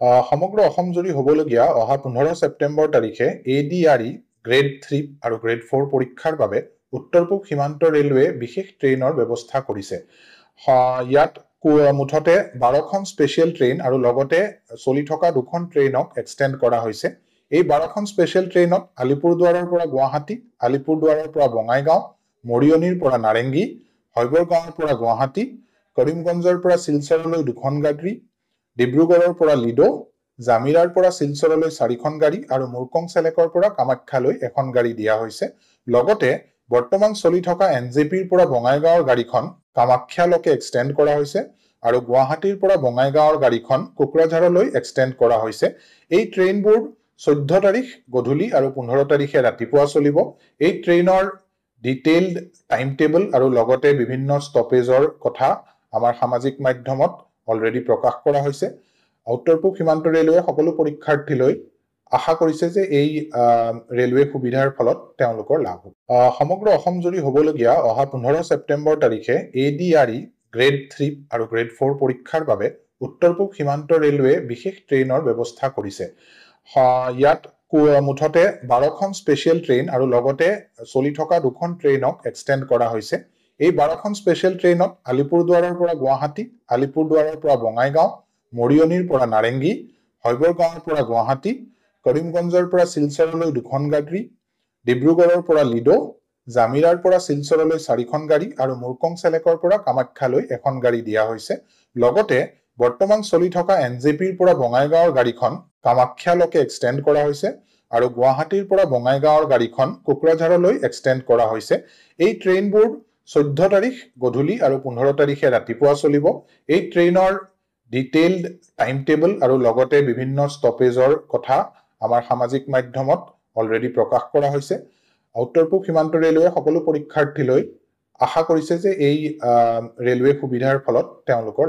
সমগ্ৰ অসম জুৰি হ'বলগীয়া অহা 15 ছেপ্টেম্বৰ তাৰিখে ADRE গ্ৰেড 3 আৰু গ্ৰেড 4 পৰীক্ষাৰ বাবে উত্তৰ-পূব সীমান্ত ৰেলৱে বিশেষ ট্ৰেইনৰ ব্যৱস্থা কৰিছে। ইয়াত মুঠতে 12খন স্পেচিয়েল ট্ৰেইন আৰু লগতে চলি থকা দুখন ট্ৰেইনক এক্সটেণ্ড কৰা হৈছে। এই 12খন স্পেচিয়েল ট্ৰেইনত আলিপুৰদুৱাৰৰ পৰা গুৱাহাটী, আলিপুৰদুৱাৰৰ পৰা বঙাইগাঁও, মৰিয়নিৰ পৰা নাৰেংগী, হৈবৰগাঁৱৰ পৰা গুৱাহাটী, কৰিমগঞ্জৰ পৰা শিলচৰলৈ দুখন গাড়ী, ডিব্ৰুগড়ৰ পৰা লিডো, জামিৰাৰ পৰা শিলচৰলৈ 4খন গাড়ী আৰু মুৰকং চেলেকৰ পৰা কামাখ্যালৈ এখন গাড়ী দিয়া হৈছে। লগতে বৰ্তমান চলি থকা NJPৰ পৰা বঙাইগাঁৱৰ গাড়ীখন কামাখ্যালৈকে এক্সটেণ্ড কৰা হৈছে আৰু গুৱাহাটীৰ পৰা বঙাইগাঁৱৰ গাড়ীখন কোকৰাঝাৰলৈ এক্সটেণ্ড কৰা হৈছে। এই ট্ৰেইনবোৰ 14 তাৰিখ গধূলি আৰু 15 তাৰিখে ৰাতিপুৱা চলিব। এই ট্ৰেইনৰ ডিটেইলড টাইম টেবল আৰু লগতে বিভিন্ন ষ্টপেজৰ কথা আমাৰ সামাজিক মাধ্যমত অলৰেডি প্ৰকাশ কৰা হৈছে। উত্তৰ-পূব সীমান্ত ৰেলৱে সকলো পৰীক্ষাৰ্থীলৈ আশা কৰিছে যে এই ৰেলৱে সুবিধাৰ ফলত তেওঁলোকৰ লাভ হ'ব। সমগ্ৰ অসম জুৰি হ'বলগীয়া অহা 15 ছেপ্টেম্বৰ তাৰিখে ADRE গ্ৰেড 3 আৰু গ্ৰেড 4 পৰীক্ষাৰ বাবে উত্তৰ-পূব সীমান্ত ৰেলৱে বিশেষ ট্ৰেইনৰ ব্যৱস্থা কৰিছে। ইয়াত মুঠতে 12খন স্পেচিয়েল ট্ৰেইন আৰু লগতে চলি থকা দুখন ট্ৰেইনক এক্সটেণ্ড কৰা হৈছে। এই 12খন স্পেচিয়েল ট্ৰেইনত আলিপুৰদুৱাৰৰ পৰা গুৱাহাটী, আলিপুৰদুৱাৰৰ পৰা বঙাইগাঁও, মৰিয়নিৰ পৰা নাৰেংগী, হৈবৰগাঁৱৰ পৰা গুৱাহাটী, কৰিমগঞ্জৰ পৰা শিলচৰলৈ দুখন গাড়ী, ডিব্ৰুগড়ৰ পৰা লিডো, জামিৰাৰ পৰা শিলচৰলৈ 4খন গাড়ী আৰু মুৰকং চেলেকৰ পৰা কামাখ্যালৈ এখন গাড়ী দিয়া হৈছে। লগতে বৰ্তমান চলি থকা NJPৰ পৰা বঙাইগাঁৱৰ গাড়ীখন কামাখ্যালৈকে এক্সটেণ্ড কৰা হৈছে আৰু গুৱাহাটীৰ পৰা বঙাইগাঁৱৰ গাড়ীখন কোকৰাঝাৰলৈ এক্সটেণ্ড কৰা হৈছে। এই ট্ৰেইনবোৰ 14 তাৰিখ গধূলি আৰু 15 তাৰিখে ৰাতিপুৱা চলিব। এই ট্ৰেইনৰ ডিটেইলড টাইম টেবল আৰু লগতে বিভিন্ন ষ্টপেজৰ কথা আমাৰ সামাজিক মাধ্যমত অলৰেডি প্ৰকাশ কৰা হৈছে। উত্তৰ-পূব সীমান্ত ৰেলৱে সকলো পৰীক্ষাৰ্থীলৈ আশা কৰিছে যে এই ৰেলৱে সুবিধাৰ ফলত তেওঁলোকৰ